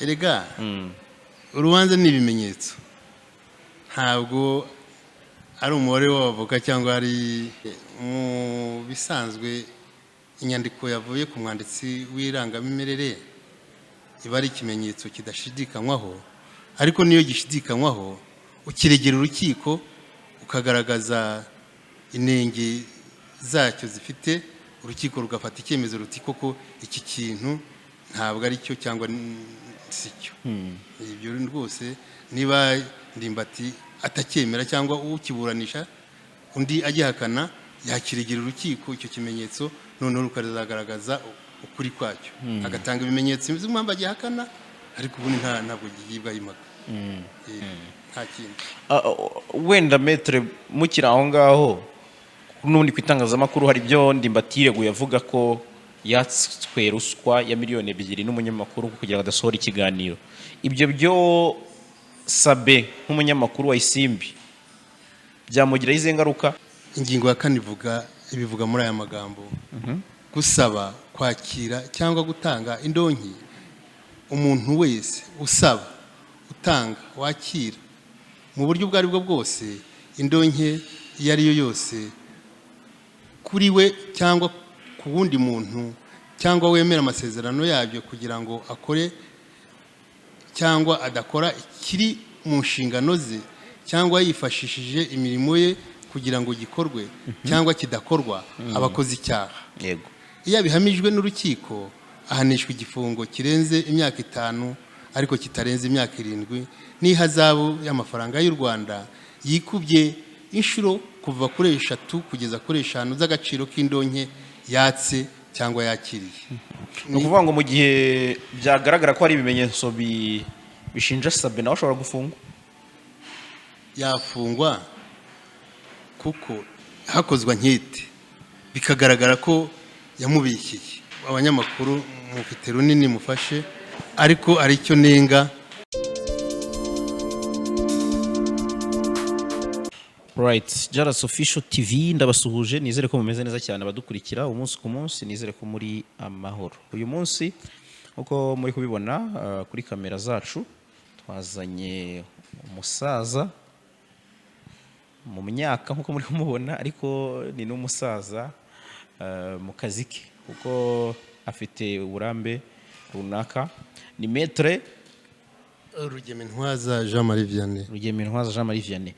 erega urubanza ni ibimenyetso ntabwo ari umubare w'abavoka cyangwa ari mu bisanzwe inyandiko yavuye ku mwanditsi w'irangamimerere iba ari ikimenyetso kidashidikanywaho ariko niyo gishidikanywaho ukiregera urukiko ukagaragaza inenge zacyo zifite urukiko rugafata icyemezo ruti koko iki kintu ntabwo ari cyo cyangwa sicyo ibyo rwose niba ndimbati atacyemera cyangwa ukiburanisha undi agihakana yakiregera urukiko icyo kimenyetso none rukazagaragaza ukuri kwacyo agatanga ibimenyetso impamvu agihakana ariko ubundi ntabwo gihibwaho impaka nta kintu wenda metre mukiri aho ngaho n'ubundi ku itangazamakuru hari ibyo Ndimbati yireguye avuga ko yatswe ruswa ya miliyoni 2 n'umunyamakuru kugira ngo adasohora ikiganiro. Ibyo byo Sabe nk'umunyamakuru wa Isimbi byamugiraho ize ngaruka. Ingingo ya 4 ibivuga muri aya magambo gusaba kwakira cyangwa gutanga indonke umuntu wese usaba utanga wakira mu buryo bwari bwo bwose indonke yari yo yose kuri we cyangwa ku wundi muntu cyangwa wemera amasezerano yabyo kugira ngo akore cyangwa adakora ikiri mu nshingano ze cyangwa yifashishije imirimo ye kugira ngo gikorwe cyangwa kidakorwa abakozi icyaha. Yego. Iyo bihamijwe n'urukiko ahanishwa igifungo kirenze imyaka 5 ariko kitarenze imyaka 7 n'ihazabu y'amafaranga y'u Rwanda yikubye inshuro kuva kuri 3 kugeza kuri 5 z'agaciro k'indonke yatse cyangwa yakiriye. No kuvuga ngo mu gihe byagaragara ko ari ibimenyetso bishinja Sabe nawe ashobora gufungwa. Yafungwa kuko hakozwe nkete bikagaragara ko yamubishiye abanyamakuru mufite runini mufashe ariko ari cyo nenga. Right, JALAS official TV ndabasuhuje nizere ko mumeze neza cyane abadukurikira umunsi ku munsi nizere ko muri amahoro. Uyu munsi uko muri kubibona kuri kamera zacu twazanye umusaza mu myaka nkuko muri kumubona ariko ni n'umusaza mu kazi ke kuko afite uburambe runaka. Ni Maître Rugemintwaza Jean-Marie Vianney. Rugemintwaza Jean-Marie Vianney.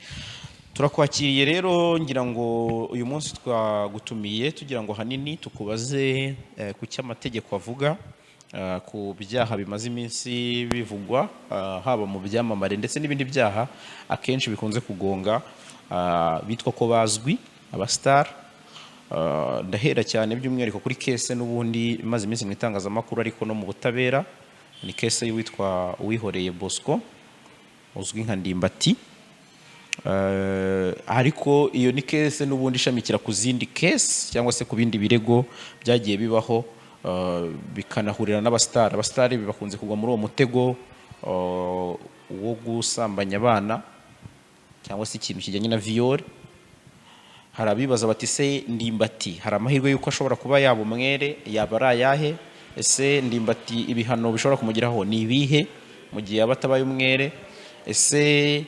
Turakwakiriye rero ngira ngo uyu munsi twagutumiye tugira ngo hanini tukubaze ku cy'amategeko avuga ku byaha bimaze iminsi bivugwa haba mu byamamare ndetse n'ibindi byaha akenshi bikunze kugonga bitwa ko bazwi abastar. Ndahera cyane by'umwihariko kuri case n'ubundi imaze iminsi mu itangazamakuru ariko no mu butabera ni case y'uwitwa Uwihoreye Bosco uzwi nka Ndimbati. Ariko iyo ni case n'ubundi ishamikira ku zindi case cyangwa se ku bindi birego byagiye bibaho bikanahurira n'abastar. Abastar bibakunze kugwa muri uwo mutego wo gusambanya abana cyangwa se ikintu kijyanye na viol. Hari abibaza bati se Ndimbati hari amahirwe yuko ashobora kuba yaba umwere yaba ari ayahe? Ese Ndimbati ibihano bishobora kumugiraho ni ibihe mu gihe yaba atabaye umwere? Ese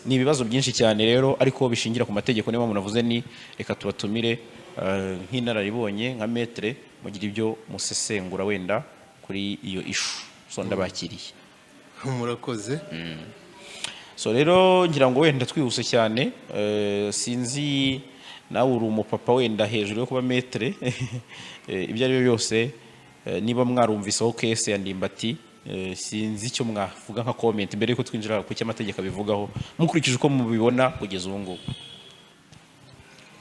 ni ibibazo byinshi cyane rero ariko bishingira ku mategeko. Niba umuntu avuze ni reka tubatumire nk'inararibonye nka Maître mugira ibyo musesengura wenda kuri iyo ishu. So ndabakiriye. Murakoze. So rero ngira ngo wenda twihuse cyane sinzi nawe uri umupapa wenda hejuru yo kuba Maître ibyo ari byo byose niba mwarumviseho case ya Ndimbati sinzi icyo mwavuga nka comment mbere yuko twinjira ku cy'amategeko bivugaho mukurikije uko mubibona kugeza ubu ngubu.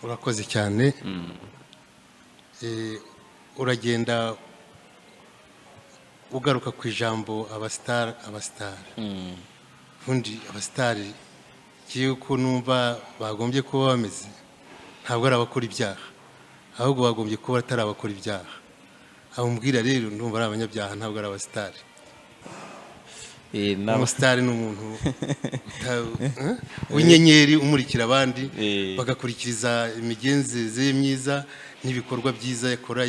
Urakoze cyane. Uragenda ugaruka ku ijambo abastar. Undi abastar cyuko numva bagombye kuba bameze ntabwo ari abakora ibyaha ahubwo bagombye kuba atari abakora ibyaha. Abumbwira rero ndumva ari abanyabyaha ntabwo ari abastar. Umustar ni umuntu w'inyenyeri umurikira abandi bagakurikiriza imigenzeze myiza n'ibikorwa byiza yakora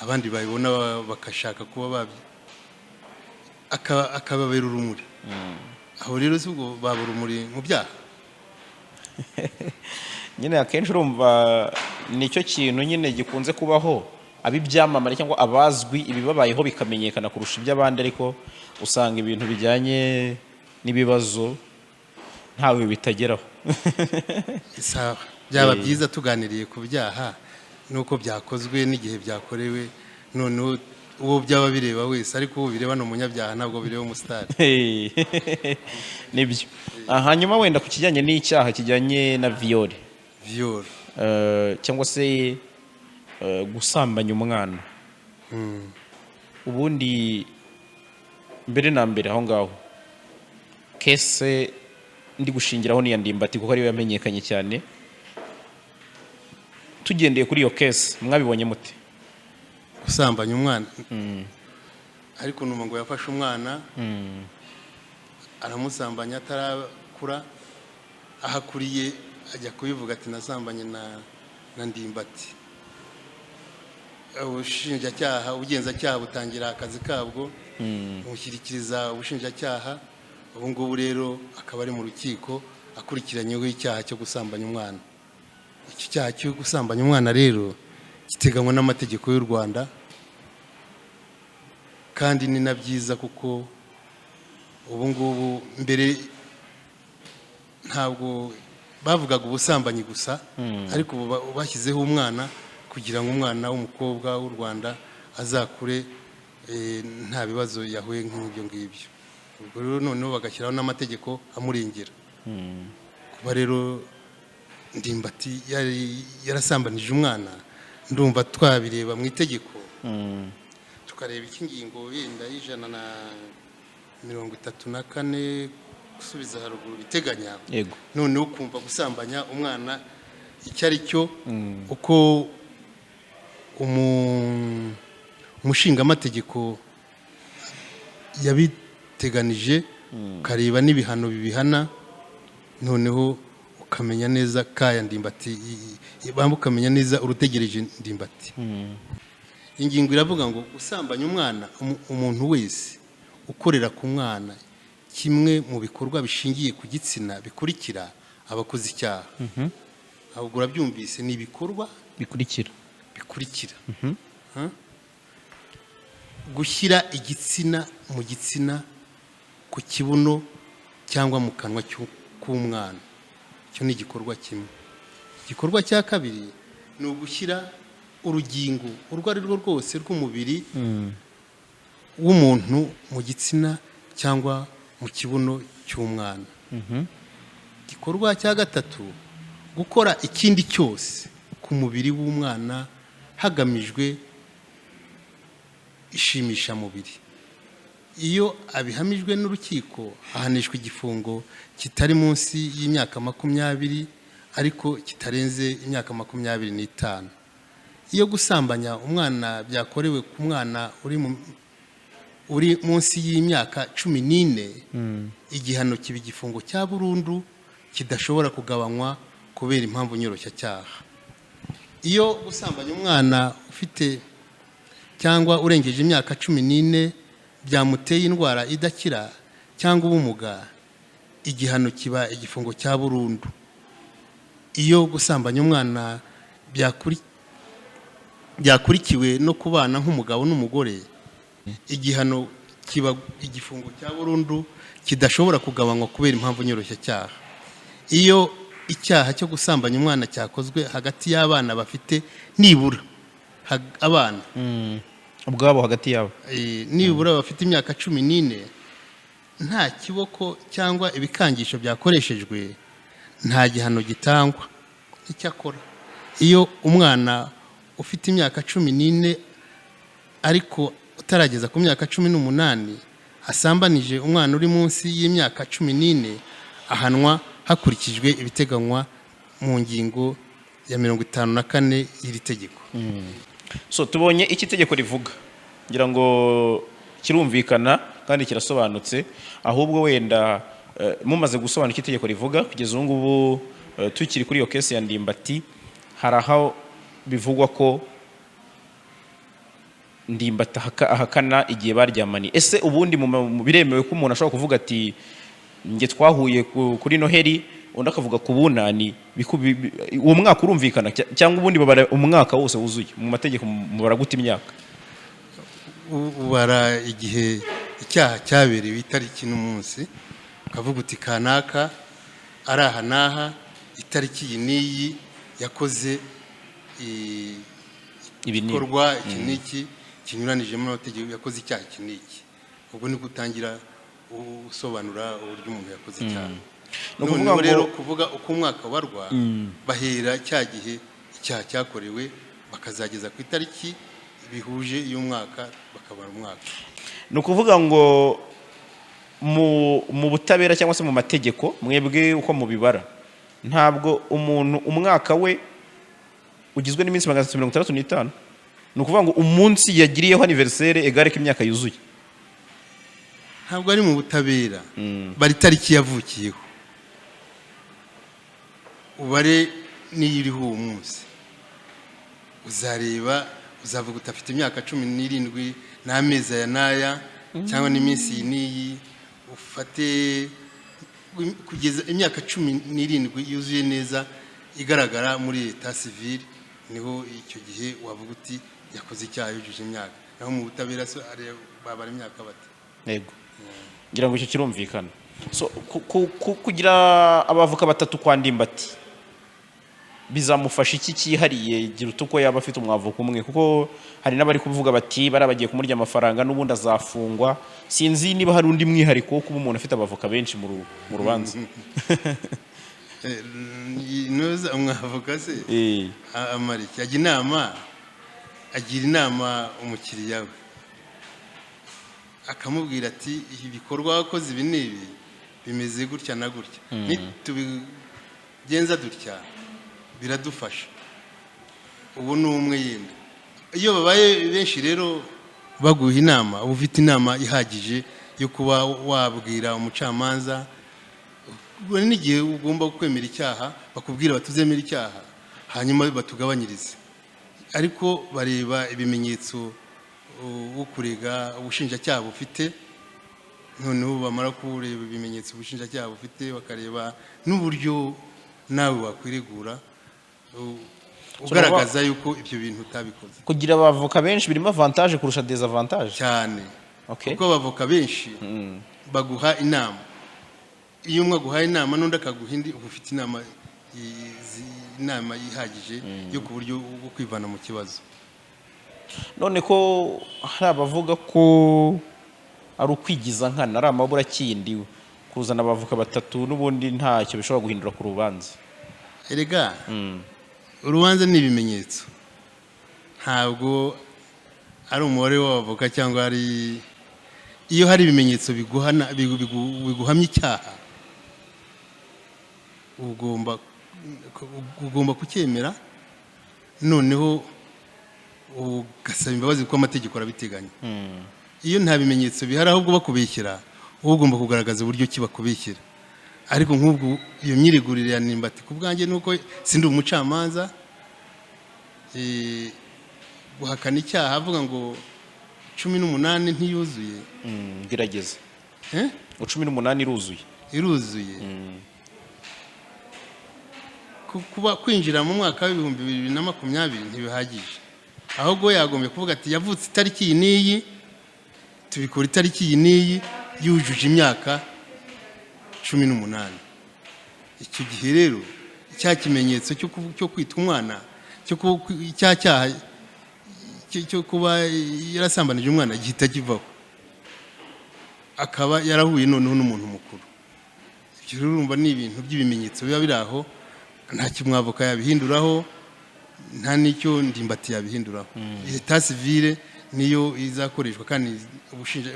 abandi bayibona bakashaka kuba akababera urumuri. Aho rero si ubwo baba urumuri mu byaha. Nyine akenshi urumva nicyo kintu nyine gikunze kubaho abibyamamare cyangwa abazwi ibibabayeho bikamenyekana kurusha iby'abandi, ariko usanga ibintu bijyanye n'ibibazo ntawe bitageraho. Sawa, byaba byiza tuganiriye ku byaha nuko byakozwe n'igihe byakorewe, none uwo byaba bireba wese, ariko uwo bireba no munyabyaha ntabwo bireba umusitari. Nibyo. Hanyuma wenda ku kijyanye n'icyaha kijyanye na viol cyangwa se gusambanya umwana, ubundi mbere na mbere aho ngaho kese ndi gushingiraho ni ya Ndimbati kuko ariyo yamenyekanye cyane. Tugendeye kuri iyo kese mwabibonye mute? Gusambanya umwana, ariko numa ngo yafashe umwana aramusambanya atarakura, ahakuriye ajya kubivuga ati nasambanye na Ndimbati. Ubushinjacyaha ubugenzacyaha butangira akazi kabwo mushyirikiriza ubushinjacyaha. Ubu ngubu rero akaba ari mu rukiko akurikiranyeho icyaha cyo gusambanya umwana. Icyo cyaha cyo gusambanya umwana rero giteganywa n'amategeko y'u Rwanda, kandi ni na byiza kuko ubu ngubu mbere ntabwo bavugaga ubusambanyi gusa, ariko bashyizeho umwana kugira ngo umwana w'umukobwa w'u Rwanda azakure nta bibazo yahuye nk'ibyo ngibyo. Ubwo rero noneho bagashyiraho n'amategeko amurengera. Kuba rero Ndimbati yarasambanije umwana, ndumva twabireba mu itegeko tukareba iki ngingo yenda y'134 gusubiza haruguru biteganya, noneho kumva gusambanya umwana icyo ari cyo, uko umushingamategeko yabiteganije, ukareba n'ibihano bibihana, noneho ukamenya neza kaya Ndimbati, ukamenya neza urutegereje Ndimbati. Ingingo iravuga ngo gusambanya umwana, umuntu wese ukorera ku mwana kimwe mu bikorwa bishingiye ku gitsina bikurikira abakoze icyaha. Ahubwo urabyumvise, ni ibikorwa bikurikira. Gushyira igitsina mu gitsina, ku kibuno cyangwa mu kanwa k'umwana, icyo ni igikorwa kimwe. Igikorwa cya kabiri ni ugushyira urugingo urwo ari rwo rwose rw'umubiri w'umuntu mu gitsina cyangwa mu kibuno cy'umwana. Igikorwa cya gatatu, gukora ikindi cyose ku mubiri w'umwana hagamijwe ishimisha mubiri. Iyo abihamijwe n'urukiko ahanishwa igifungo kitari munsi y'imyaka 20 ariko kitarenze imyaka 25. Iyo gusambanya umwana byakorewe ku mwana uri munsi y'imyaka 14, igihano kiba igifungo cya burundu kidashobora kugabanywa kubera impamvu nyoroshyacyaha. Iyo gusambanya umwana ufite cyangwa urengeje imyaka 14 byamuteye indwara idakira cyangwa ubumuga, igihano kiba igifungo cya burundu. Iyo gusambanya umwana byakurikiwe no kubana nk'umugabo n'umugore, igihano kiba igifungo cya burundu kidashobora kugabanywa kubera impamvu nyoroshyacyaha. Iyo icyaha cyo gusambanya umwana cyakozwe hagati y'abana bafite nibura abana ubwabo hagati yabo nibura bafite imyaka 14, nta kiboko cyangwa ibikangisho byakoreshejwe, nta gihano gitangwa. Icyakora iyo umwana ufite imyaka 14 ariko utarageza ku myaka 18 asambanije umwana uri munsi y'imyaka 14, ahanwa hakurikijwe ibiteganywa mu ngingo ya 54 y'iri tegeko. So tubonye iki tegeko rivuga, ngira ngo kirumvikana kandi kirasobanutse. Ahubwo wenda mumaze gusobanura iki tegeko rivuga kugeza ubu ngubu, tukiri kuri iyo kese ya Ndimbati, hari aho bivugwa ko NDIMBATI ahakana igihe baryamaniye. Ese ubundi mu biremewe ko umuntu ashobora kuvuga ati nge twahuye kuri Noheli undi akavuga ku bunani uwo mwaka urumvikana cyangwa ubundi babara umwaka wose wuzuye mu mategeko mubara gute imyaka? Ubara igihe icyaha cyabereye itariki n'umunsi ukavuga uti kanaka ari aha n'aha itariki iyi n'iyi yakoze ibikorwa iki n'iki kinyuranijemo n'amategeko, yakoze icyaha iki n'iki. Ubwo ni gutangira usobanura uburyo umuntu yakoze icyaha. Noneho rero kuvuga uko umwaka warwa bahera cya gihe icyaha cyakorewe bakazageza ku itariki bihuje y'umwaka bakabara umwaka. Ni ukuvuga ngo mu butabera cyangwa se mu mategeko mwebwe uko mubibara ntabwo umuntu umwaka we ugizwe n'iminsi 365. Ni ukuvuga ngo umunsi yagiriyeho anniversaire egare ko imyaka yuzuye. Ntabwo ari mu butabera bari tariki yavukiyeho ubare niyo iriho uwo munsi uzareba uzavuga utafite imyaka 17 n'amezi aya n'aya cyangwa n'iminsi n'iyi ufate kugeza imyaka 17 yuzuye neza igaragara muri etat civil, niho icyo gihe wavuga uti yakoze icyaha yujuje imyaka. Naho mu butabera so babara imyaka bate. Yego, ngira ngo icyo kirumvikana. So kugira abavoka batatu kwa NDIMBATI bizamufasha iki cyihariye gira utuko yaba afite umwavoka umwe, kuko hari n'abari kuvuga bati barabagiye kumurya amafaranga n'ubundi azafungwa. Sinzi niba hari undi mwihariko wo kuba umuntu afite abavoka benshi mu rubanza. Noza umwavoka se amariki agira inama umukiriya we akamubwira ati ibikorwa wakoze ibi n'ibi bimeze gutya na gutya, nitubigenza dutya biradufasha. Ubu ni umwe yenda iyo babaye benshi rero baguha inama, uba ufite inama ihagije yo kuba wabwira umucamanza n'igihe ugomba kwemera icyaha bakubwira batuzemera icyaha hanyuma batugabanyirize. Ariko bareba ibimenyetso ukurega ubushinjacyaha bufite, noneho bamara kureba ibimenyetso ubushinjacyaha bufite bakareba n'uburyo nawe wakwiregura ugaragaza yuko ibyo bintu utabikoze. Kugira abavoka benshi birimo avantage kurusha desavantage cyane. Kuko abavoka benshi baguha inama, iyo umwe aguhaye inama n'undi akaguha indi uba ufite inama ihagije yo ku buryo bwo kwivana mu kibazo. None ko hari abavuga ko ari ukwigiza nkana, ari amabura kindi kuzana abavoka batatu n'ubundi ntacyo bishobora guhindura ku rubanza. Erega urubanza ni ibimenyetso, ntabwo ari umubare w'abavoka cyangwa ari iyo hari ibimenyetso biguhamya icyaha ugomba kucyemera, noneho ugasaba imbabazi kuko amategeko arabiteganya. Iyo nta bimenyetso bihari ahubwo bakubeshyera, wowe ugomba kugaragaza uburyo ki bakubeshyera. Ariko nk'ubwo iyo myiregurire ya NDIMBATI ku bwanjye nuko sindi umucamanza guhakana icyaha avuga ngo 18 ntiyuzuye. Gerageza 18 iruzuye kuba kwinjira mu mwaka wa 2020 ntibihagije, ahubwo yagombye kuvuga ati yavutse itariki iyi n'iyi tubikora itariki iyi n'iyi yujuje imyaka 18. Icyo gihe rero cya kimenyetso cyo kwita umwana cyaha cyo kuba yarasambanije umwana gihita kivaho, akaba yarahuye noneho n'umuntu mukuru. Ibyo rero urumva ni ibintu by'ibimenyetso biba biri aho, nta kimwavoka yabihinduraho, nta n'icyo NDIMBATI yabihinduraho. Etat civile niyo izakoreshwa, kandi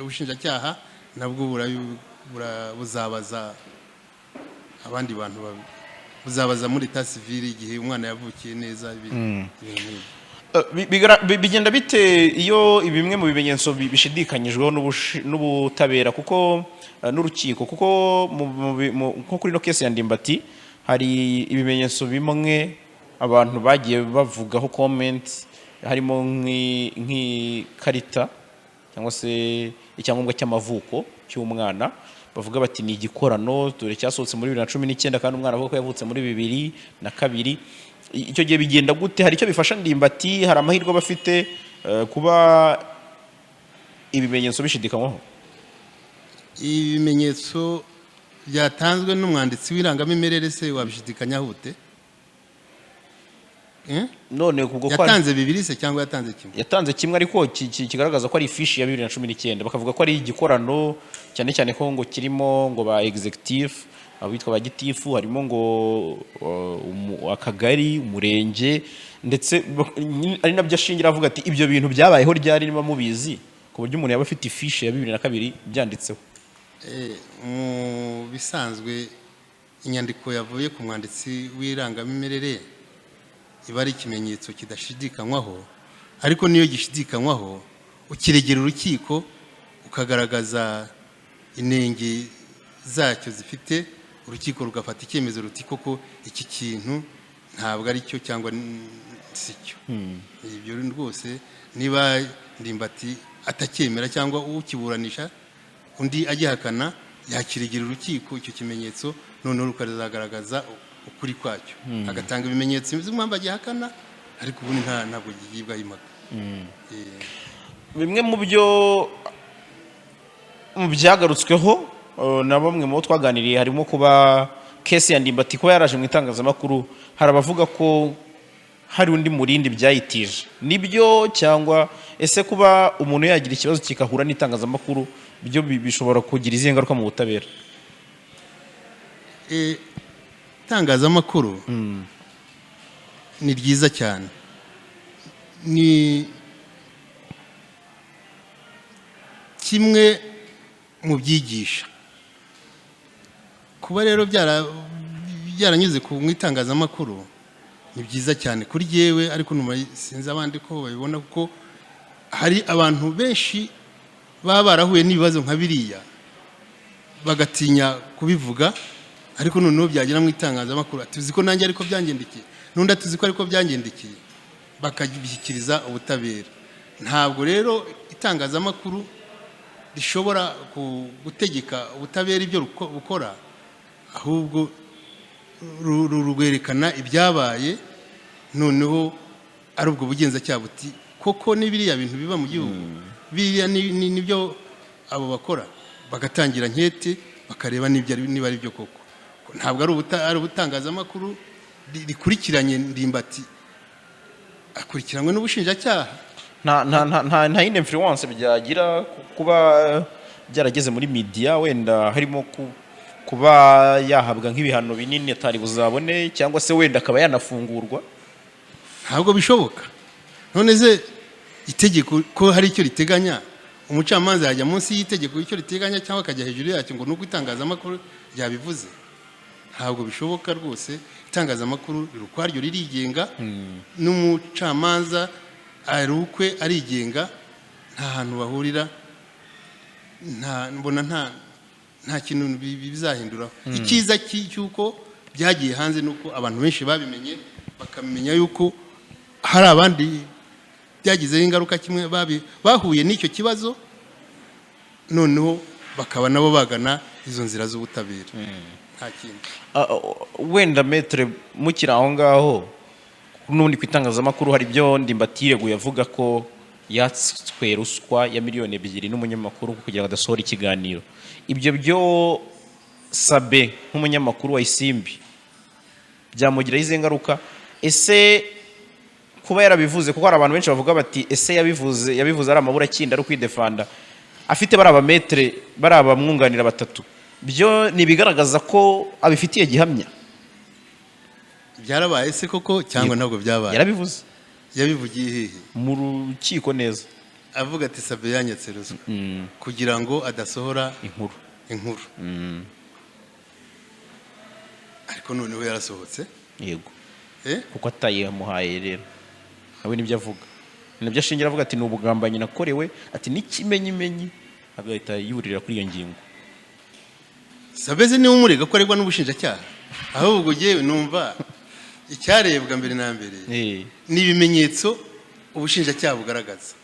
ubushinjacyaha nabwo buzabaza abandi bantu buzabaza muri etat civile igihe umwana yavukiye neza. Bigenda bite iyo bimwe mu bimenyetso bishidikanyijweho n'ubutabera kuko n'urukiko, kuko nko kuri no case ya NDIMBATI hari ibimenyetso bimwe abantu bagiye bavugaho comment harimo nk'ikarita cyangwa se icyangombwa cy'amavuko cy'umwana bavuga bati ni igikorano dore cyasohotse muri 2019 kandi umwana avuga ko yavutse muri 2002. Icyo gihe bigenda gute? Hari icyo bifasha Ndimbati? Hari amahirwe bafite kuba ibimenyetso bishidikanywaho? Ibimenyetso byatanzwe n'umwanditsi w'irangamimerere se wabishidikanyaho ute? None kubwo yatanze bibiri se cyangwa yatanze kimwe? Yatanze kimwe ariko kigaragaza ko ari ifishi ya 2019 bakavuga ko ari igikorano cyane cyane ko ngo kirimo ngo ba executive abitwa ba gitifu, harimo ngo akagari, umurenge, ndetse ari nabyo ashingira avuga ati ibyo bintu byabayeho ryari niba mubizi ku buryo umuntu yaba afite ifishi ya 2002 byanditseho. Mu bisanzwe inyandiko yavuye ku mwanditsi w'irangamimerere iba ari ikimenyetso kidashidikanywaho, ariko niyo gishidikanywaho ukiregera urukiko ukagaragaza inenge zacyo zifite, urukiko rugafata icyemezo ruti koko iki kintu ntabwo ari cyo cyangwa si cyo. Ibyo rwose niba Ndimbati atacyemera cyangwa ukiburanisha undi agihakana yakiregera urukiko icyo kimenyetso, noneho rukazagaragaza ukuri kwacyo agatanga ibimenyetso by'impamvu agihakana, ariko ubundi ntabwo gigibwa impaka. Bimwe mu byo byagarutsweho na bamwe mu bo twaganiriye harimo kuba kesi ya Ndimbati kuba yaraje mu itangazamakuru, hari abavuga ko hari undi murindi byayitije. Nibyo cyangwa ese kuba umuntu yagira ikibazo kikahura n'itangazamakuru byo bishobora kugira izihe ngaruka mu butabera? Itangazamakuru ni ryiza cyane, ni kimwe mu byigisha. Kuba rero byaranyuze ku itangazamakuru ni byiza cyane kuri yewe, ariko sinzi abandi ko babibona, kuko hari abantu benshi baba barahuye n'ibibazo nka biriya bagatinya kubivuga, ariko noneho byagera mu itangazamakuru tuzi ko nanjye ariko byangendekeye, n'undi tuzi ko ariko byangendekeye, bakabishyikiriza ubutabera. Ntabwo rero itangazamakuru rishobora gutegeka ubutabera ibyo bukora, ahubwo rwerekana ibyabaye, noneho ari ubwo bugenzacyaha buti koko n'ibiriya bintu biba mu gihugu biriya nibyo abo bakora, bagatangira nkete bakareba niba ari byo koko. Ntabwo ari ubutangazamakuru rikurikiranye Ndimbati akurikiranywe n'ubushinjacyaha. Nta yindi influence byagira kuba byarageze muri media, wenda harimo kuba yahabwa nk'ibihano binini atari buzabone, cyangwa se wenda akaba yanafungurwa? Ntabwo bishoboka. None se itegeko ko hari icyo riteganya, umucamanza yajya munsi y'itegeko icyo riteganya cyangwa akajya hejuru yacyo ngo nuko itangazamakuru ryabivuze? Ntabwo bishoboka rwose. Itangazamakuru rikwaryo ririgenga, n'umucamanza arukwe arigenga, nta hantu bahurira, mbona nta kintu bizahinduraho. Icyiza cy'uko byagiye hanze nuko abantu benshi babimenye, bakamenya yuko hari abandi byagizeho ingaruka kimwe bahuye n'icyo kibazo, noneho bakaba nabo bagana izo nzira z'ubutabera. Nta kintu. Wenda metre mukiri aho ngaho, n'undi ku itangazamakuru hari ibyo Ndimbati yireguye avuga ko yatswe ruswa ya miliyoni 2 n'umunyamakuru kugira ngo adasohora ikiganiro. Ibyo byo Sabe nk'umunyamakuru wa Isimbi byamugiraho izihe ngaruka? Ese kuba yarabivuze, kuko hari abantu benshi bavuga bati ese yabivuze ari amabura kinda ari kwidefanda afite bari abametre bari abamwunganira batatu, byo nibigaragaza ko abifitiye gihamya? Byarabaye se koko cyangwa ntabwo byabaye? Yarabivuze. Yabivugiye hehe? Mu rukiko neza, avuga ati Sabe yanyatse ruswa kugira ngo adasohora inkuru. Ariko noneho yarasohotse. Yego. Kuko atayimuhaye rero nawe nibyo avuga, nibyo ashingira avuga ati n'ubugambanyi nakorewe, ati n'ikimenyimenyi, agahita yurira kuri iyo ngingo. Sabe niwe umurega ko aregwa n'ubushinjacyaha, ahubwo yewe numva icyarebwa mbere na mbere ni ibimenyetso ubushinjacyaha bugaragaza.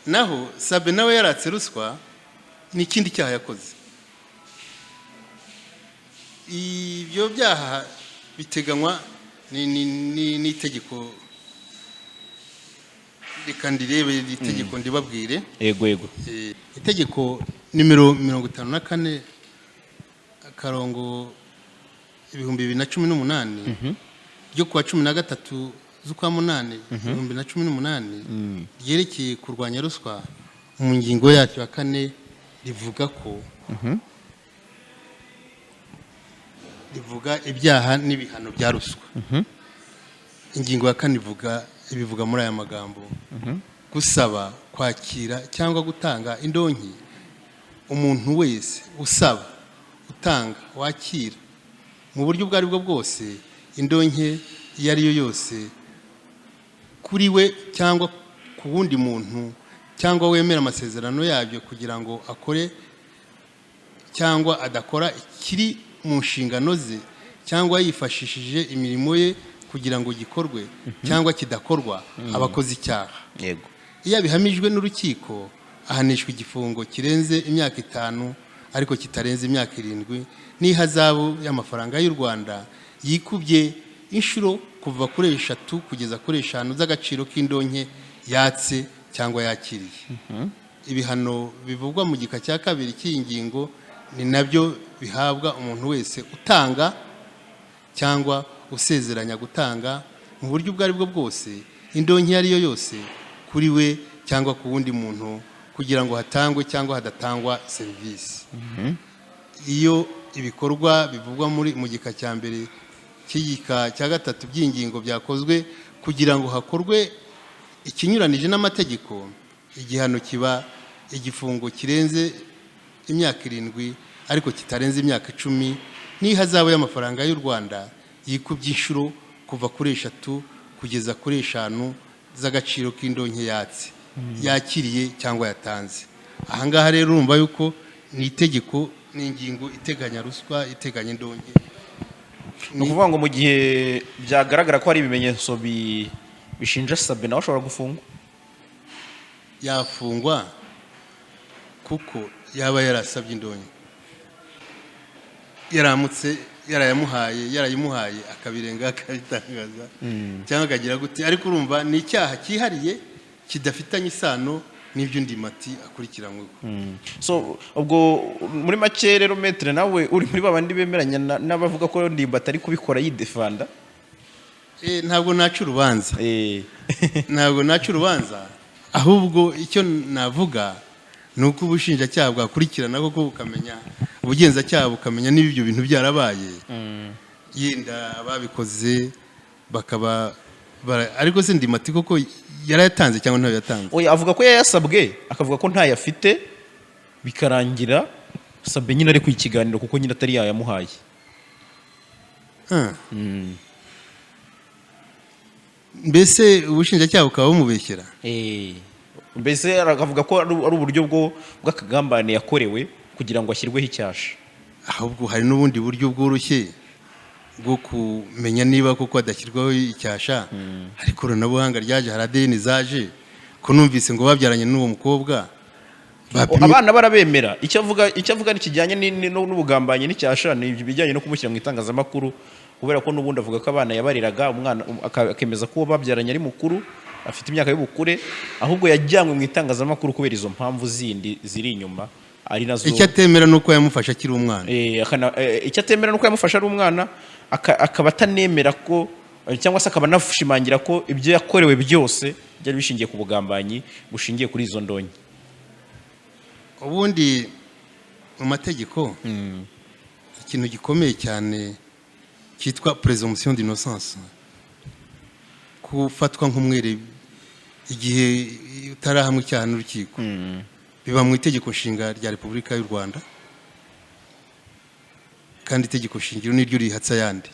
Naho Sabe nawe yaratse ruswa ni ikindi cyaha yakoze. Ibyo byaha biteganywa n'itegeko, reka ndirebe itegeko ndibabwire. Yego. Itegeko nimero 54 akarongo 2018 ryo kuwa 13 z'ukwa 8 2018 ryerekeye kurwanya ruswa mu ngingo yacyo ya 4 rivuga ko rivuga ibyaha n'ibihano bya ruswa. Ingingo ya 4 ibivuga muri aya magambo: gusaba, kwakira cyangwa gutanga indonke umuntu wese usaba, utanga, wakira mu buryo bwari bwo bwose indonke iyo ari yo yose kuri we cyangwa ku wundi muntu, cyangwa wemera amasezerano yabyo kugira ngo akore cyangwa adakora ikiri mu nshingano ze, cyangwa yifashishije imirimo ye kugira ngo gikorwe cyangwa kidakorwa, abakoze icyaha. Yego. Iyo bihamijwe n'urukiko ahanishwa igifungo kirenze imyaka 5 ariko kitarenze imyaka 7 n'ihazabu y'amafaranga y'u Rwanda yikubye inshuro kuva kuri 3 kugeza kuri 5 z'agaciro k'indonke yatse cyangwa yakiriye. Ibihano bivugwa mu gika cya 2 cy'ingingo ni nabyo bihabwa umuntu wese utanga cyangwa usezeranya gutanga mu buryo bwari bwo bwose indonke ari yo yose kuri we cyangwa ku wundi muntu kugira ngo hatangwe cyangwa hadatangwa serivisi. Iyo ibikorwa bivugwa mu gika cya 1 cy'igika cya 3 by'ingingo byakozwe kugira ngo hakorwe ikinyuranije n'amategeko, igihano kiba igifungo kirenze imyaka 7 ariko kitarenze imyaka 10 n'ihazabu y'amafaranga y'u Rwanda yikubye inshuro kuva kuri 3 kugeza kuri 5 z'agaciro k'indonke yatse, yakiriye cyangwa yatanze. Aha ngaha rero urumva yuko ni itegeko, ni ingingo iteganya ruswa, iteganya indonke. Ni ukuvuga ngo mu gihe byagaragara ko hari ibimenyetso bishinja Sabe nawe ashobora gufungwa. Yafungwa kuko yaba yarasabye indonke, yaramutse yarayimuhaye akabirenga akabitangaza cyangwa akagira gute, ariko urumva ni icyaha cyihariye kidafitanye isano n'ibyo NDIMBATI akurikiranyweho. So ubwo muri make rero metre nawe uri muri babandi bemeranya n'abavuga ko NDIMBATI ari kubikora yidefanda. Ntabwo naca urubanza. Ntabwo naca urubanza, ahubwo icyo navuga nuko ubushinjacyaha bwakurikirana koko bukamenya, ubugenzacyaha bukamenya niba ibyo bintu byarabaye, yenda babikoze bakaba ariko se NDIMBATI koko yarayatanze cyangwa ntayo yatanze. Oya, avuga ko yayasabwe, akavuga ko ntayafite, bikarangira Sabe nyine ari kwikiganiro kuko nyine atari yayamuhaye. Mbese ubushinjacyaha bukaba bumubeshyera. Mbese akavuga ko ari uburyo bw'akagambane yakorewe kugira ngo ashyirweho icyasha. Ahubwo hari n'ubundi buryo bworoshye bwo kumenya niba koko adashyirwaho icyasha. Hari ikoranabuhanga ryaje, hari ADN zaje, ko numvise ngo babyaranye n'uwo mukobwa. Abana barabemera. Icyo avuga nikijyanye n'ubugambanyi n'icyasha ni ibijyanye no kumushyira mu itangazamakuru, kubera ko n'ubundi avuga ko abana yabariraga, umwana akemeza ko babyaranye ari mukuru, afite imyaka y'ubukure, ahubwo yajyanywe mu itangazamakuru kubera izo mpamvu zindi ziri inyuma. Ari nazo icyo atemera nuko yamufasha akiri umwana. Icyo atemera nuko yamufasha ari umwana, akaba atanemera ko cyangwa se akaba anashimangira ko ibyo yakorewe byose byari bishingiye ku bugambanyi bushingiye kuri izo ndonke. Ubundi mu mategeko ikintu gikomeye cyane cyitwa presomption d'innocence, kufatwa nk'umwere igihe utarahamwe icyaha n'urukiko, biba mu itegeko nshinga rya Repubulika y'u Rwanda, kandi itegeko shingiro niryo rihatsa yandi.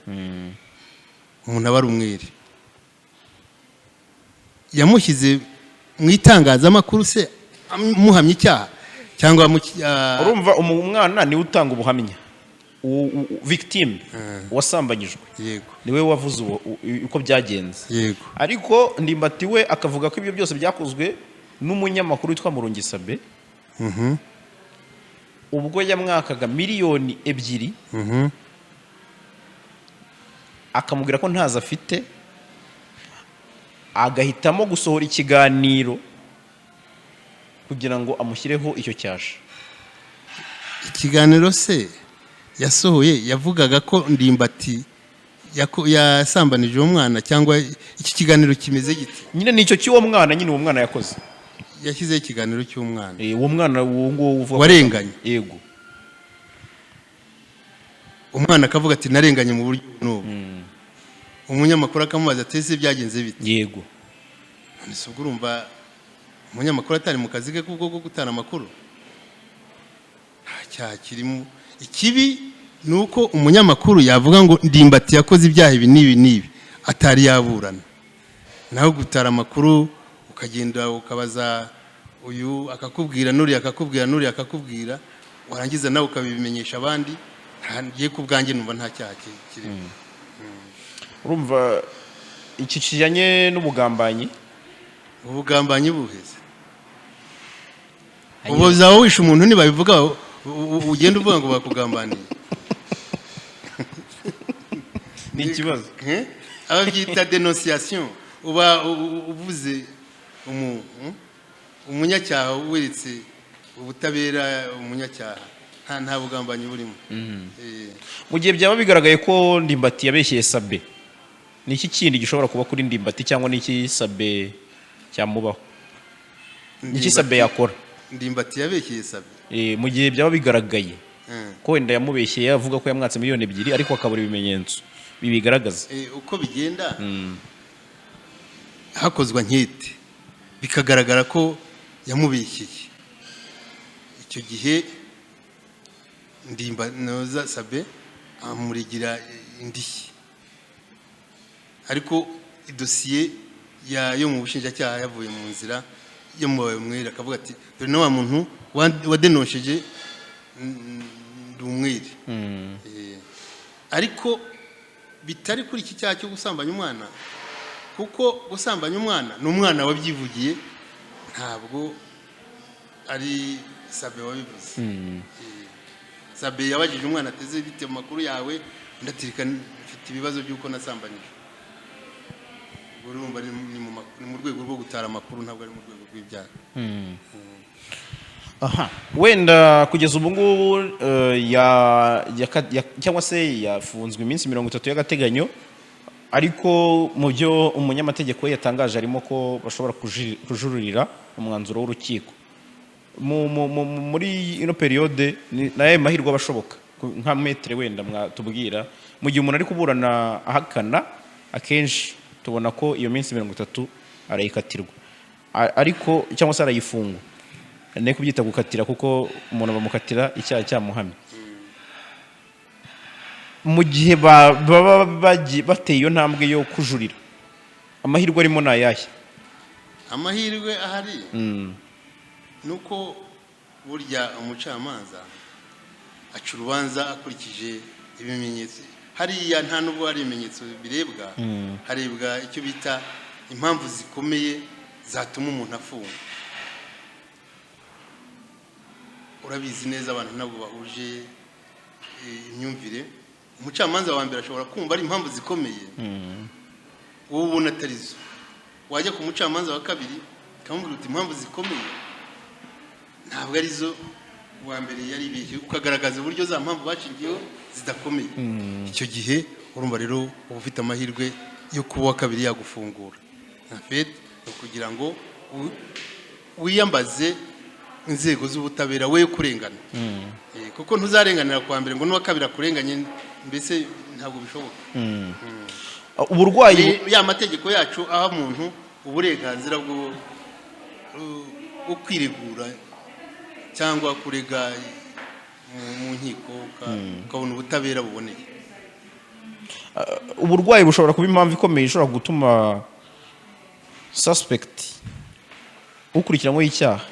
Umuntu aba ari umwere. Yamushyize mu itangazamakuru se muhamye icyaha cyangwa urumva umwana ni utanga ubuhamya. victime wasambanyijwe yego niwe wavuze uko byagenze yego ariko Ndimbati we akavuga ko ibyo byose byakozwe n'umunyamakuru witwa Murungisabe ubwo yamwakaga miliyoni 2 akamubwira ko ntaza afite agahitamo gusohora ikiganiro kugira ngo amushyireho icyo cyasha. Ikiganiro se yasohoye yavugaga ko Ndimbati yasambanije uwo mwana cyangwa iki kiganiro kimeze gite? Nyine nicyo cy'uwo mwana, nyine uwo mwana yakoze yashyizeho ikiganiro cy'umwana uwo mwana uwo uvuga warenganye. Yego, umwana akavuga ati narenganye mu buryo n'ubu. Umunyamakuru akamubaza ati ese byagenze bite? Yego, none se urumva umunyamakuru atari mu kazi ke kubwo gutana amakuru? Cya kirimo ikibi nuko umunyamakuru yavuga ngo Ndimbati yakoze ibyaha ibi nibi atari yaburana, naho gutara amakuru ukagenda ukabaza uyu akakubwira nuri akakubwira warangiza nawe ukabimenyesha abandi. Ngiye kubwanjye numva nta cyaha kiri. Urumva iki kijanye n'ubugambanyi? Ubugambanyi buheze uboza wishe umuntu nibabivuga ugenda uvuga ngo bakugambaniye. Ni ikibazo ababyita dénonciation. Uba uvuze umunyacyaha weretse ubutabera umunyacyaha, nta bugambanyi burimo. Mu gihe byaba bigaragaye ko Ndimbati yabeshyeye Sabe, ni iki kindi gishobora kuba kuri Ndimbati cyangwa ni iki Sabe cyamubaho? Ni iki Sabe yakora? Ndimbati yabeshyeye Sabe mu gihe byaba bigaragaye ko wenda yamubeshyeye avuga ko yamwatse miliyoni 2 ariko akabura ibimenyetso bibigaragaza. Uko bigenda hakozwa nkete bikagaragara ko yamubeshyeye, icyo gihe Ndimbati Sabe amurigira indishyi, ariko idosiye yo mu bushinjacyaha yavuye mu nzira yo mu mwere akavuga ati dore na wa muntu wadenosheje ndumwere. Ariko bitari kuri iki cyaha cyo gusambanya umwana, kuko gusambanya umwana n'umwana wabyivugiye, ntabwo ari Sabe wabivuze. Sabe yabajije umwana ateze bite mu makuru yawe, ndatirika mfite ibibazo by'uko nasambanyije. Urumva ni mu rwego rwo gutara amakuru, ntabwo ari mu rwego rw'ibyaha. Wenda kugeza ubu ngubu cyangwa se yafunzwe iminsi 30 y'agateganyo, ariko mu byo umunyamategeko yatangaje harimo ko bashobora kujurira umwanzuro w'urukiko muri ino periode. Naye mahirwe abashoboka nka metre wenda mwatubwira, mu gihe umuntu ari kuburana ahakana, akenshi tubona ko iyo minsi 30 arayikatirwa, ariko cyangwa se arayifungwa. Ne kubyita gukatira kuko umuntu bamukatira icyaha cyamuhamye. Mu gihe baba bateye iyo ntambwe yo kujurira, amahirwe arimo nayahe? Amahirwe ahari nuko burya umucamanza aca urubanza akurikije ibimenyetso. Hariya nta nubwo hari ibimenyetso birebwa, harebwa icyo bita impamvu zikomeye zatuma umuntu afungwa. Urabizi neza abantu ntabwo bahuje imyumvire. Umucamanza wa mbere ashobora kumva ari impamvu zikomeye wowe ubona atarizo, wajya ku mucamanza wa kabiri ukamubwira uti impamvu zikomeye ntabwo arizo wa mbere yari ibeshye, ukagaragaza uburyo za mpamvu bashingiyeho zidakomeye. Icyo gihe urumva rero uba ufite amahirwe yo kuba wa kabiri yagufungura. nka fete kugira ngo wiyambaze inzego z'ubutabera we kurengana. Kuko ntuzarenganira kwa mbere ngo n'uwa kabiri akurenganye, mbese ntabwo bishoboka. Uburwayi ya mategeko yacu aho umuntu uburenganzira bwo kwiregura cyangwa kurega mu nkiko ukabona ubutabera buboneye. Uburwayi bushobora kuba impamvu ikomeye ishobora gutuma suspect ukurikiranyweho icyaha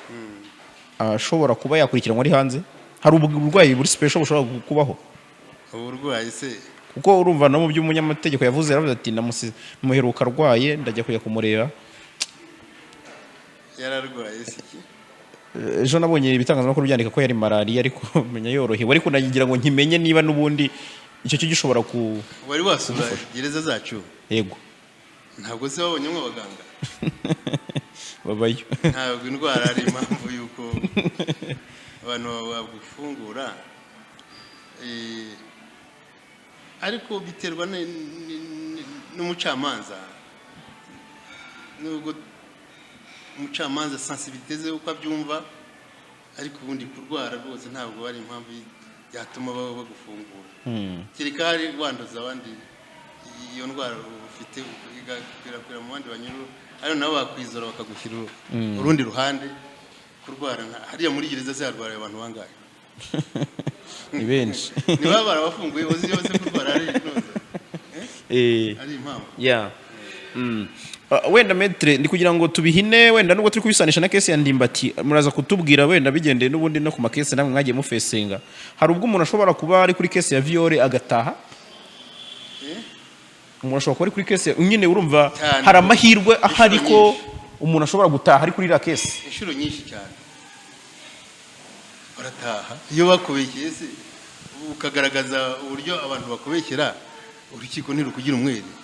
ashobora kuba yakurikiranwa ari hanze. Hari uburwayi buri special bushobora kubaho? uburwayi se kuko urumva no mu by'umunyamategeko yavuze yaravuze ati namuheruka arwaye ndajya kujya kumureba. yararwaye se iki Ejo nabonye ibitangazamakuru byandika ko yari malariya ariko menya yorohewe ariko nagira ngo nkimenye niba n'ubundi icyo cyo gishobora ku wari wasura gereza zacu. Yego. Ntabwo se wabonyemo abaganga babayo. Ntabwo indwara ari impamvu yuko abantu bagufungura ariko biterwa n'umucamanza. Nubwo umucamanza sensibilité ze uko abyumva ariko ubundi kurwara rwose ntabwo ari impamvu yatuma bagufungura. Kirika hari wanduza abandi iyo ndwara ufite igakwirakwira mu bandi banyuru ari nabo bakwizora bakagushyira urundi ruhande. Kurwara hariya muri gereza zarwara abantu bangaye ni benshi niba barabafunguye uzi yose kurwara ari inoze ari impamvu wenda metre ndi kugira ngo tubihine wenda nubwo turi kubisanisha na case ya Ndimbati muraza kutubwira wenda bigendeye n'ubundi no ku makese namwe mwagiye mufesenga. Hari ubwo umuntu ashobora kuba ari kuri case ya viol agataha. Umuntu ashobora kuba ari kuri case nyine urumva hari amahirwe ahari ko umuntu ashobora gutaha ari kuri ira case. Inshuro nyinshi cyane barataha iyo bakubekeye se ukagaragaza uburyo abantu bakubekera urukiko ntirukugira umwere.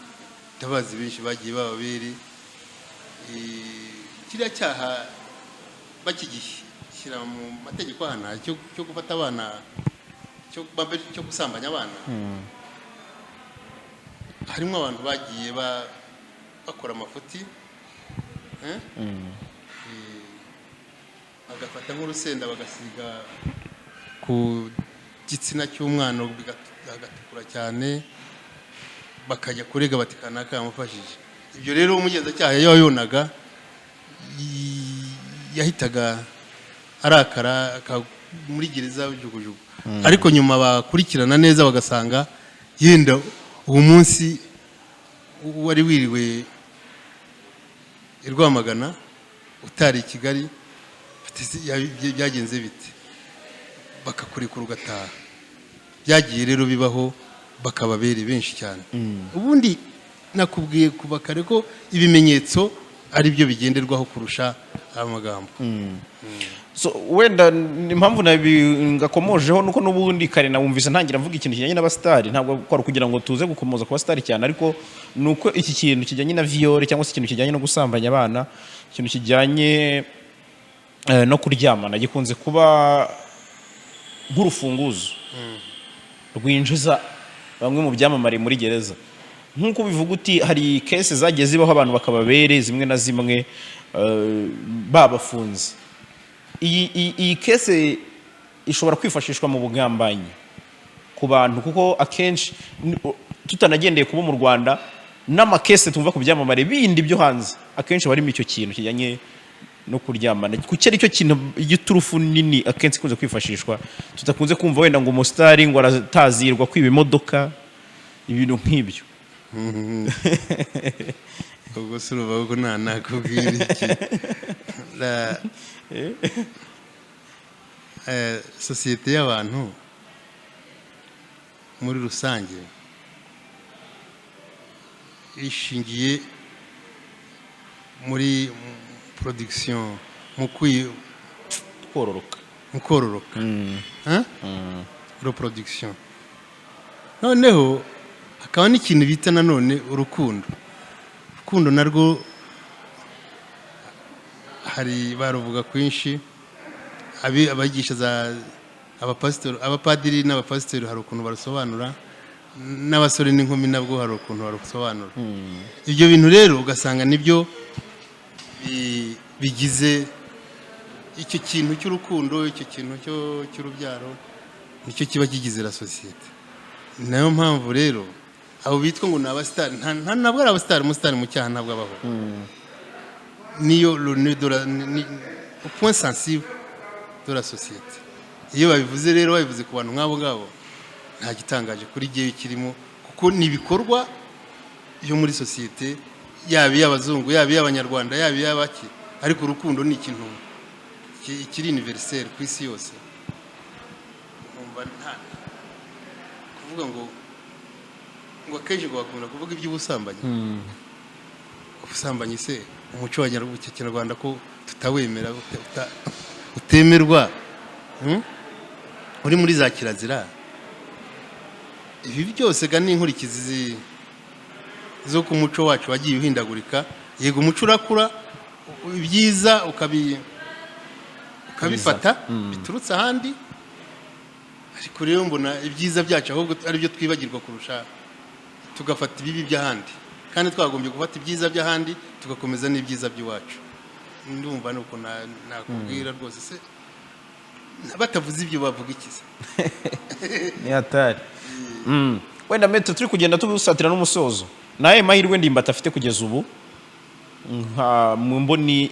Tabazi benshi bagiye bababere kiriya cyaha bakigishyira mu mategeko hana cyo gufata abana cyo gusambanya abana. Harimo abantu bagiye bakora amafuti bagafata nk'urusenda bagasiga ku gitsina cy'umwana agatukura cyane bakajya kurega bati kanaka yamufashije. Ibyo rero umugenzacyaha yayonaga yahitaga arakara muri gereza ujugujugu. Ariko nyuma bakurikirana neza bagasanga yenda uwo munsi wari wiriwe i Rwamagana utari i Kigali byagenze bite bakakurekura ugataha. Byagiye rero bibaho bakababere benshi cyane. Ubundi nakubwiye kuba kare ko ibimenyetso ari byo bigenderwaho kurusha amagambo. So wenda impamvu ngakomojeho nuko n'ubundi kare nawumvise ntangira mvuga ikintu kijyanye n'abastari ntabwo kwari kugira ngo tuze gukomoza ku bastari cyane ariko nuko iki kintu kijyanye na viol cyangwa se ikintu kijyanye no gusambanya abana ikintu kijyanye no kuryamana gikunze kuba nk'urufunguzo rwinjiza bamwe mu byamamare muri gereza. Nkuko bivuga uti hari case zagiye zibaho abantu bakababere zimwe na zimwe babafunze. Iyi case ishobora kwifashishwa mu bugambanyi ku bantu kuko akenshi tutanagendeye kuba mu Rwanda n'amakese tumva ku byamamare bindi byo hanze akenshi barimo icyo kintu kijyanye no kuryamana kuko ari cyo kintu igiturufu nini akenshi kunze kwifashishwa. Tutakunze kumva wenda ngo umustar ngo aratazirwa kwiba imodoka ibintu nk'ibyo. Ubwo suruba ubwo nakubwira iki sosiyete y'abantu muri rusange ishingiye muri production mu kororoka reproduction. Noneho hakaba n'ikintu bita nanone urukundo narwo hari baruvuga kwinshi abigisha za abapadiri n'abapasiteri hari ukuntu barusobanura n'abasore n'inkumi nabwo hari ukuntu barusobanura. Ibyo bintu rero ugasanga nibyo bigize icyo kintu cy'urukundo icyo kintu cy'urubyaro nicyo kiba kigize la societe. Nayo mpamvu rero abo bitwa ngo n'abastar ntabwo ari abastar umustar mu cyaha ntabwo abaho. Niyo le point sensible de la société. Iyo babivuze rero babivuze ku bantu nk'abo ngabo nta gitangaje kuri giye kirimo kuko nibikorwa yo muri société yabi y'abazungu yabi y'abanyarwanda yabi y'abaki ariko urukundo ni ikintu kiri universel ku isi yose. Umva nta kuvuga ngo akenshi bakunda kuvuga iby'ubusambanyi. Ubusambanyi se umuco wa Kinyarwanda ko tutawemera utemerwa, uri muri za kirazira. Ibi byose ga ni inkurikizi zo ku muco wacu wagiye uhindagurika. Yego umuco urakura, ibyiza ukabifata biturutse ahandi, ariko rero mbona ibyiza byacu ahubwo ari byo twibagirwa kurusha, tugafata ibibi by'ahandi, kandi twagombye gufata ibyiza by'ahandi tugakomeza n'ibyiza by'iwacu. Ndumva nuko nakubwira rwose, se batavuze ibyo bavuga iki se? Ni hatari. Wenda metero turi kugenda tubusatira n'umusozo, naye mahirwe ndimbati afite kugeza ubu nka mu mboni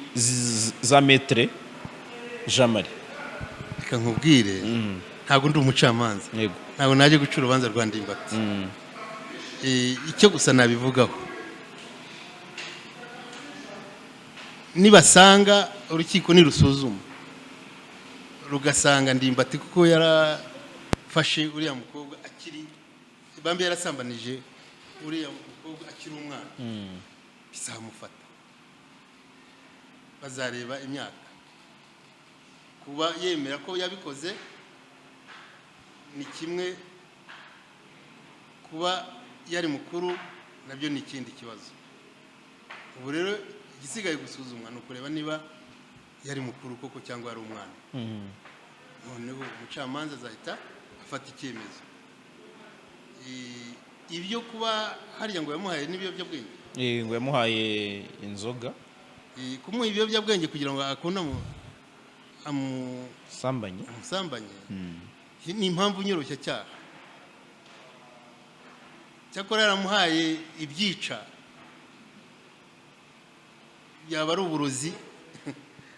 za metre Jean Marie. Reka nkubwire, ntabwo ndi umucamanza, ntabwo naje guca urubanza rwa Ndimbati. Icyo gusa nabivugaho, nibasanga urukiko nirusuzuma rugasanga Ndimbati kuko yarafashe uriya mukobwa akiri bambe, yarasambanije uriya mukobwa akiri umwana, bizamufata. Bazareba imyaka, kuba yemera ko yabikoze ni kimwe, kuba yari mukuru nabyo ni ikindi kibazo. Ubu rero igisigaye gusuzumwa ni ukureba niba yari mukuru koko cyangwa yari umwana. Noneho umucamanza azahita afata icyemezo. Ibyo kuba harya ngo yamuhaye n'ibiyobyabwenge, ngo yamuhaye inzoga, kumuha ibiyobyabwenge kugira ngo akunda amusambanye, ni impamvu nyoroshya cyaha. Cyakora yaramuhaye ibyica, byaba ari uburozi,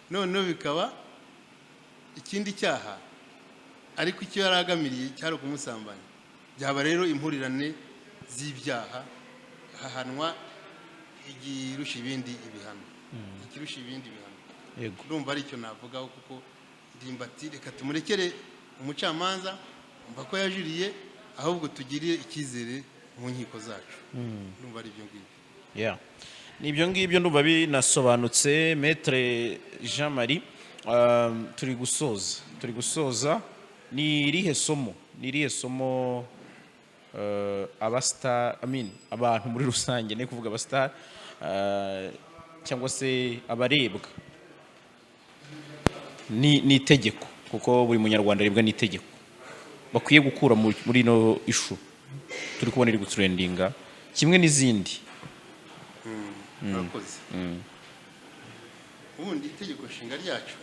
noneho bikaba ikindi cyaha, ariko icyo yari agamiriye cyari ukumusambanya. Byaba rero impurirane z'ibyaha, hahanwa igirusha ibindi ibihano, ikirusha ibindi bihano. Yego, urumva ari cyo navugaho, kuko Ndimbati reka tumurekere umucamanza, umva ko yajuriye, ahubwo tugiriye icyizere mu nkiko zacu. Urumva ari ibyo ngibyo. Nibyo ngibyo ndumva binasobanutse. Maître Jean Marie, turi gusoza, ni irihe somo abantu muri rusange, ne kuvuga abastar cyangwa se abarebwa ni itegeko, kuko buri munyarwanda arebwa n'itegeko, bakwiye gukura muri no ishu turi kubona iri gutrendinga kimwe n'izindi. Murakoze. Ubundi itegeko nshinga ryacu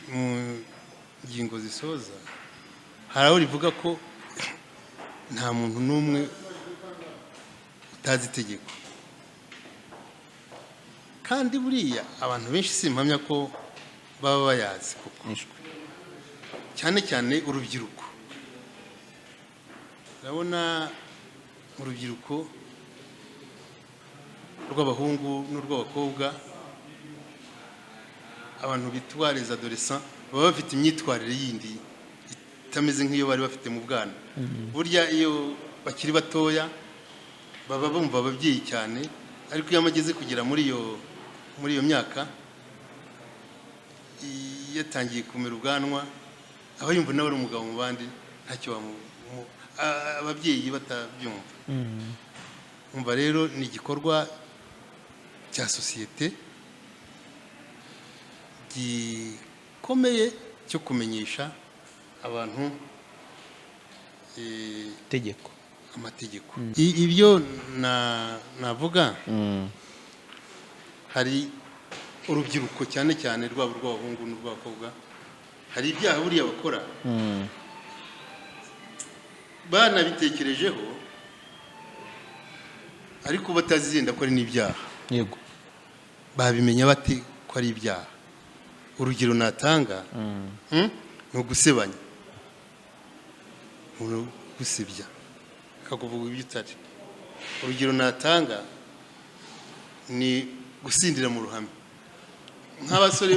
mu ngingo zisoza hari aho rivuga ko nta muntu n'umwe utazi itegeko, kandi buriya abantu benshi simpamya ko baba bayazi, kuko cyane cyane urubyiruko. Urabona urubyiruko rw'abahungu n'urw'abakobwa, abantu bitwa les adolescents, baba bafite imyitwarire yindi itameze nk'iyo bari bafite mu bwana. Burya iyo bakiri batoya baba bumva ababyeyi cyane, ariko iyo amageze kugera muri iyo myaka, yatangiye kumera ubwanwa, aba yumva nawe ari umugabo mu bandi, ntacyo ababyeyi batabyumva. Umva rero ni igikorwa cya sosiyete gikomeye cyo kumenyesha abantu amategeko. Ibyo navuga, hari urubyiruko cyane cyane rwaba urw'abahungu n'urw'abakobwa, hari ibyaha buriya bakora banabitekerejeho, ariko batazizenda ko ari n'ibyaha. Yego, babimenya bate ko ari ibyaha? Urugero natanga ni ugusebanya, gusebya akakuvuga ibyo utari. Urugero natanga ni gusindira mu ruhame, nk'abasore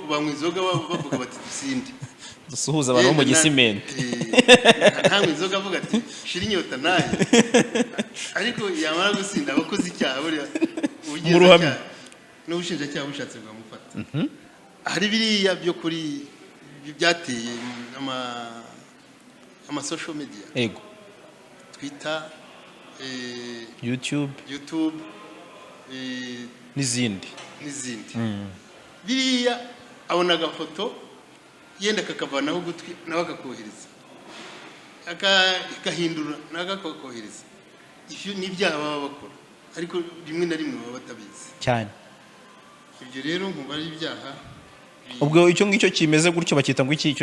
banywa inzoga bavuga bati dusinde. dusuhuza abantu bo mu gisimenti ntamwe inzoga avuga ati shira inyota naye ariko yamara gusinda abakoze icyaha buriya ubugenzacyaha n'ubushinjacyaha bushatse bwamufata hari biriya byo kuri byateye ama social media yego Twitter YouTube n'izindi biriya abona agafoto yenda kakavanaho gutwi nawe akakohereza akahindura nawe akakohereza ibyo ni ibyaha baba bakora ariko rimwe na rimwe baba batabizi cyane ibyo rero nkuba ari ibyaha ubwo icyo ngicyo kimeze gutyo bakita ngo iki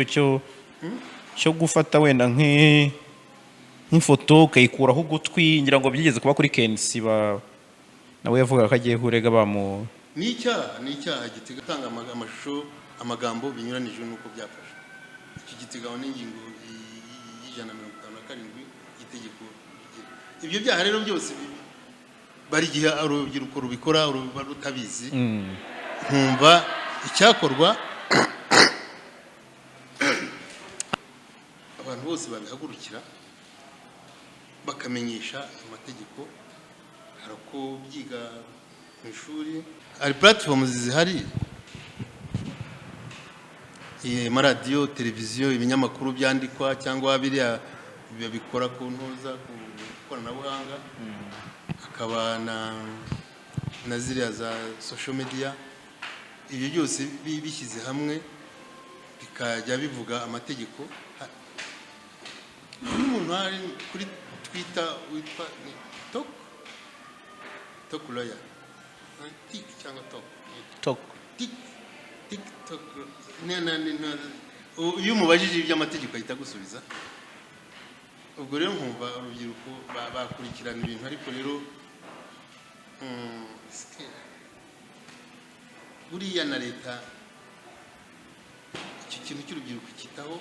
cyo gufata wenda nk'ifoto ukayikuraho ugutwi ngira ngo byigeze kuba kuri Kensi nawe yavuga ko agiye kurega bamu ni icyaha gitega gutanga amashusho amagambo binyuranije n'uko byafashe iki giteganywa n'ingingo y'ijana na 57 itegeko ibyo byaha rero byose bari gihe urubyiruko rubikora rutabizi nkumva icyakorwa abantu bose babihagurukira bakamenyesha amategeko hari uko byiga mu ishuri hari platform zihari maradiyo televiziyo ibinyamakuru byandikwa cyangwa biriya bikora ku ntuza ku koranabuhanga hakaba na ziriya za social media ibyo byose bishyize hamwe bikajya bivuga amategeko n'umuntu hari kuri Twitter witwa Tok Lawyer Tik cyangwa Tok TikTok iyo umubajije iby'amategeko ahita gusubiza ubwo rero nkumva urubyiruko bakurikirana ibintu ariko rero buriya na leta icyo kintu cy'urubyiruko kitaho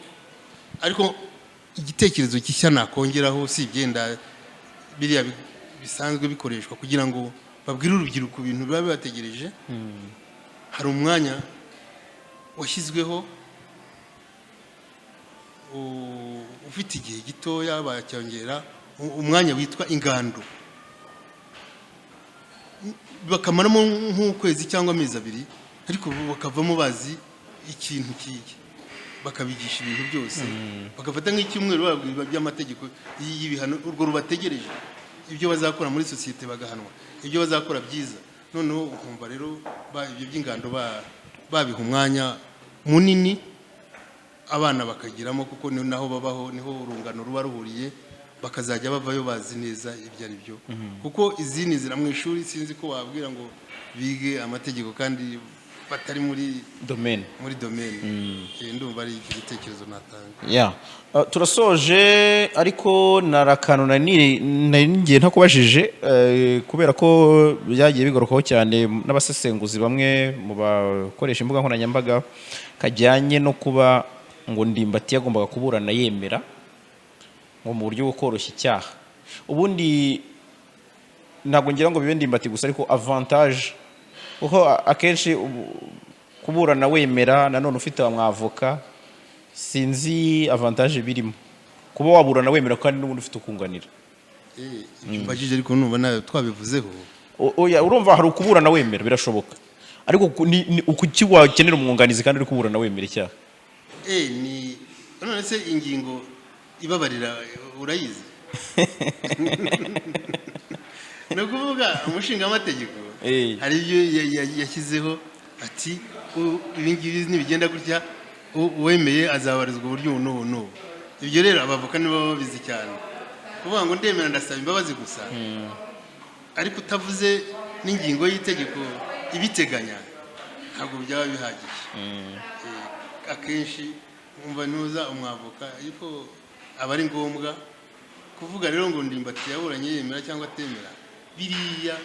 ariko igitekerezo gishya nakongeraho si ibyenda biriya bisanzwe bikoreshwa kugira ngo babwire urubyiruko ibintu biba bibategereje hari umwanya washyizweho ufite igihe gitoya bacyongera umwanya witwa ingando bakamaramo nk'ukwezi cyangwa amezi abiri ariko bakavamo bazi ikintu kiye bakabigisha ibintu byose bagafata nk'icyumweru babwira by'amategeko y'ibihano urwo rubategereje ibyo bazakora muri sosiyete bagahanwa ibyo bazakora byiza noneho ukumva rero ibyo by'ingando babiha umwanya munini abana bakagiramo kuko naho babaho niho urungano ruba ruhuriye bakazajya bavayo bazi neza ibyo ari byo kuko izindi nzira mu ishuri sinzi ko wabwira ngo bige amategeko kandi batari muri domaine ndumva ari igitekerezo natanga turasoje ariko narakano ngiye ntakubajije kubera ko byagiye bigarukaho cyane n'abasesenguzi bamwe mu bakoresha imbuga nkoranyambaga kajyanye no kuba ngo Ndimbati yagombaga kuburana yemera ngo mu buryo bwo koroshya icyaha ubundi ntabwo ngira ngo bibe Ndimbati gusa ariko avantage kuko akenshi kuburana wemera nanone ufite abamwavoka sinzi avantage birimo kuba waburana wemera kandi n'ubundi ufite ukunganira mbajije ariko numva nawe twabivuzeho oya urumva hari ukuburana wemera birashoboka ariko ukuki wakenera umwunganizi kandi uri kuburana wemera icyaha ni none se ingingo ibabarira urayizi no kuvuga umushinga w'amategeko hari ibyo yashyizeho ati ibingibi nibigenda gutya uwemeye azabarizwa uburyo n'ubu ibyo rero abavoka nibo babizi cyane kuvuga ngo ndemera ndasaba imbabazi gusa ariko utavuze n'ingingo y'itegeko ibiteganya ntabwo byaba bihagije akenshi umva ntuza umwavoka ariko aba ari ngombwa kuvuga rero ngo Ndimbati yaburanye yemera cyangwa atemera biriya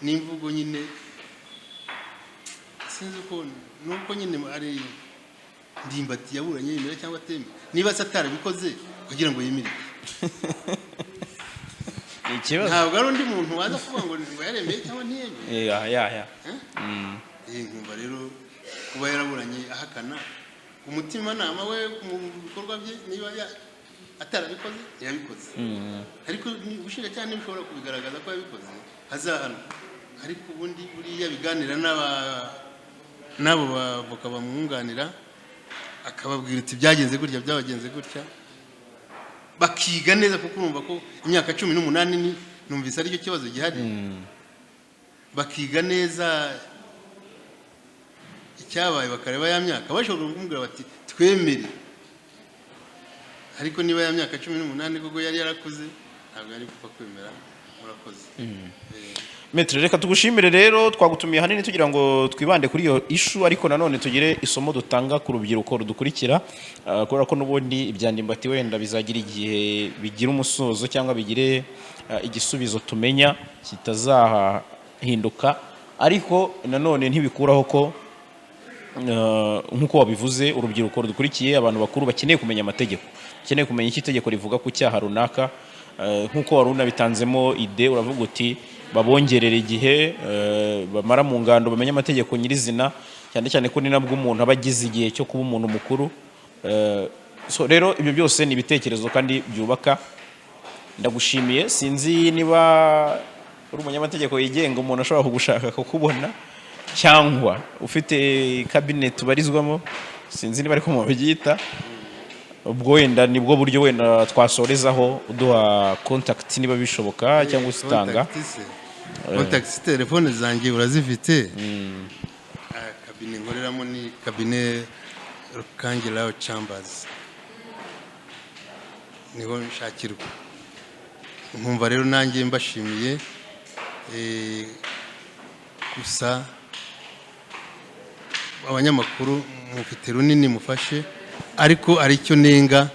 n'imvugo nyine sinzi ko nuko nyine ari Ndimbati yaburanye yemera cyangwa atemera niba atarabikoze kugira ngo yemere ntabwo ari undi muntu waza kuvuga ngo yaremeye cyangwa ntiyemeye nkumva rero kuba yaraburanye ahakana umutima nama we mu bikorwa bye niba atarabikoze yabikoze ariko ubushinjacyaha ntibishobora kubigaragaza ko yabikoze hazahano ariko ubundi buriya biganira n'abo bavoka bamwunganira akababwira ati byagenze gutya byabagenze gutya bakiga neza kuko urumva ko imyaka 18 numvise ari cyo kibazo gihari bakiga neza icyabaye bakareba ya myaka bashobora kumubwira bati twemere ariko niba ya myaka 18 kuko yari yarakuze ntabwo yari gupfa kwemera murakoze Metre reka tugushimire rero twagutumiye hanini tugira ngo twibande kuri iyo issue ariko nanone tugire isomo dutanga ku rubyiruko rudukurikira kubera ko nubundi ibyandimbati wenda bizagira igihe bigira umusozo cyangwa bigire igisubizo tumenya kitazahinduka ariko nanone ntibikuraho ko nkuko wabivuze urubyiruko rudukurikiye abantu bakuru bakeneye kumenya amategeko bakeneye kumenya iki itegeko rivuga ku cyaha runaka nkuko waruna bitanzemo ide uravuga uti babongerera igihe bamara mu ngando bamenye amategeko nyirizina cyane cyane ko ni nabwo umuntu abagize igihe cyo kuba umuntu mukuru so rero ibyo byose ni ibitekerezo kandi byubaka ndagushimiye sinzi niba uri umunyamategeko yigenga umuntu ashobora kugushaka kukubona cyangwa ufite cabinet ubarizwamo sinzi niba ariko mu byita ubwo wenda nibwo buryo wenda twasorezaho uduha contact niba bishoboka cyangwa usitanga contact telefone zanjye urazifite cabinet ngoreramo ni cabinet Rukangiraho Chambers niho nshakirwa nkumva rero nanjye mbashimiye gusa abanyamakuru mufite runini mufashe ariko ari cyo nenga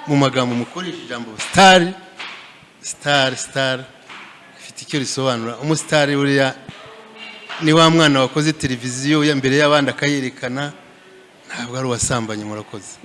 mu magambo mukoresha ijambo star ifite icyo risobanura umustar uriya ni wa mwana wakoze televiziyo ya mbere y'abandi akayerekana ntabwo ari uwasambanye murakoze